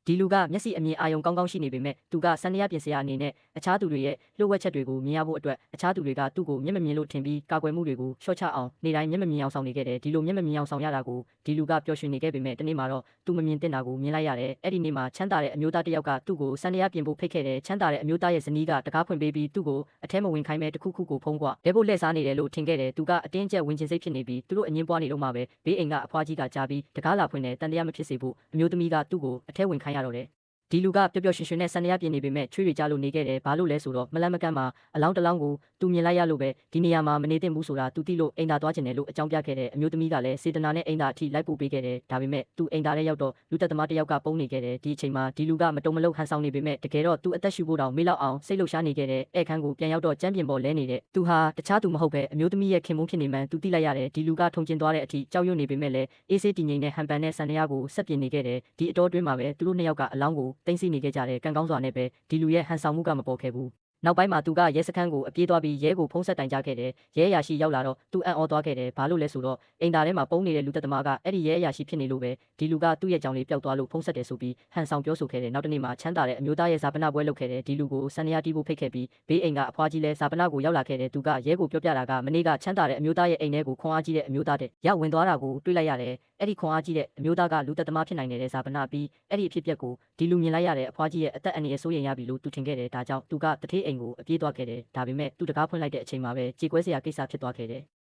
ဒီလူကမျက်စိအမြင်အာရုံကောင်းကောင်းရှိနေပေမဲ့သူကစန္ဒယာပြင်ဆရာအနေနဲ့အခြားသူတွေရဲ့လှုပ်ဝက်ချက်တွေကိုမြင်ရဖို့အတွက်အခြားသူတွေကသူ့ကိုမျက်မမြင်လို့ထင်ပြီးကာကွယ်မှုတွေကိုရှော့ချအောင်နေတိုင်းမျက်မမြင်အောင်ဆောင်နေခဲ့တယ်ဒီလိုမျက်မမြင်အောင်ဆောင်ရတာကိုဒီလူကပျော်ရွှင်နေခဲ့ပေမဲ့တနေ့မှာတော့သူမမြင်တင်တာကိုမြင်လိုက်ရတယ်အဲ့ဒီနေ့မှာချမ်းသာတဲ့အမျိုးသားတစ်ယောက်ကသူ့ကိုစန္ဒယာပြင်ဖို့ဖိတ်ခဲ့တယ်ချမ်းသာတဲ့အမျိုးသားရဲ့ဇနီးကတကားဖွင့်ပေးပြီးသူ့ကိုအထဲမဝင်ခိုင်းမဲ့တစ်ခုခုကိုဖုံးကွာလဲဖို့လှည့်စားနေတယ်လို့ထင်ခဲ့တယ်သူကအတင်းကျပ်ဝင်ချင်စိတ်ဖြစ်နေပြီးသူတို့အငင်းပွားနေတော့မှပဲဘေးအိမ်ကအဖွားကြီးကကြားပြီးတကားလာဖွင့်တယ်တန်တရားမဖြစ်စေဖို့အမျိုးသမီးကသူ့ကိုအထဲဝင်ခိုင်းရတော့တယ်ဒီလူကပျော်ပျော်ရွှင်ရွှင်နဲ့စန္ဒယာပြင်နေပေမဲ့ချွေးတွေကြားလို့နေခဲ့တယ်ဘာလို့လဲဆိုတော့မလန့်မကန့်မှာအလောင်းတစ်လောင်းကိုသူမြင်လိုက်ရလို့ပဲဒီနေရာမှာမနေသင့်ဘူးဆိုတာသူသိလို့အိမ်သာသွားကျင်တယ်လို့အကြောင်းပြခဲ့တယ်အမျိုးသမီးကလည်းစေတနာနဲ့အိမ်သာအထိလိုက်ပို့ပေးခဲ့တယ်ဒါပေမဲ့သူအိမ်သာထဲရောက်တော့လူသက်သမားတစ်ယောက်ကပုံနေခဲ့တယ်ဒီအချိန်မှာဒီလူကမတုံမလုံဟန်ဆောင်နေပေမဲ့တကယ်တော့သူအသက်ရှူဖို့တောင်မေ့လောက်အောင်စိတ်လှုပ်ရှားနေခဲ့တယ်ဧခန်းကိုပြန်ရောက်တော့ကျမ်းပြင်ပေါ်လဲနေတဲ့သူဟာတခြားသူမဟုတ်ပဲအမျိုးသမီးရဲ့ခင်မုန်းဖြစ်နေမှန်းသူသိလိုက်ရတယ်ဒီလူကထုံကျင်သွားတဲ့အထိကြောက်ရွံ့နေပေမဲ့လည်းအေးဆေးတည်ငြိမ်တဲ့ဟန်ပန်နဲ့စန္ဒယာကိုဆက်ပြင်နေခဲ့တယ်ဒီအတော်တွင်းမှာပဲသူတို့နှစ်ယောက်ကအလောင်းကိုတင်းစီနေခဲ့ကြတယ်ကံကောင်းစွာနဲ့ပဲဒီလူရဲ့ဟန်ဆောင်မှုကမပေါ်ခဲ့ဘူးနောက်ပိုင်းမှာသူကရဲစခန်းကိုအပြေးသွားပြီးရဲကိုဖုံးဆက်တိုင်ကြားခဲ့တယ်ရဲအရာရှိရောက်လာတော့သူအံ့ဩသွားခဲ့တယ်ဘာလို့လဲဆိုတော့အိမ်သားထဲမှာပုံနေတဲ့လူသက်သမားကအဲ့ဒီရဲအရာရှိဖြစ်နေလို့ပဲဒီလူကသူ့ရဲ့ကြောင်လေးပျောက်သွားလို့ဖုံးဆက်တယ်ဆိုပြီးဟန်ဆောင်ပြောဆိုခဲ့တယ်နောက်တနေ့မှာချမ်းသာတဲ့အမျိုးသားရဲ့ဇာပနာပွဲလုပ်ခဲ့တယ်ဒီလူကိုစန္ဒယာတီးဖို့ဖိတ်ခဲ့ပြီးဘေးအိမ်ကအဖွားကြီးလဲဇာပနာကိုရောက်လာခဲ့တယ်သူကရဲကိုပြောပြတာကမနေ့ကချမ်းသာတဲ့အမျိုးသားရဲ့အိမ်ထဲကိုခွန်အားကြီးတဲ့အမျိုးသားတဲ့ရောက်ဝင်သွားတာကိုတွေ့လိုက်ရတယ်အဲ့ဒီခွန်အားကြီးတဲ့အမျိုးသားကလူသက်သမားဖြစ်နိုင်တဲ့ဇာပနာပြီးအဲ့ဒီအဖြစ်ပြက်ကိုဒီလူမြင်လိုက်ရတဲ့အဖွားကြီးရဲ့အသက်အန္တရာယ်စိုးရိမ်ရပြီလို့သူထင်ခဲ့တယ်ဒါကြောင့်သူကတထေးအိမ်ကိုအပြေးသွားခဲ့တယ်ဒါပေမဲ့သူတကားဖွင့်လိုက်တဲ့အချိန်မှာပဲကြေကွဲစရာကိစ္စဖြစ်သွားခဲ့တယ်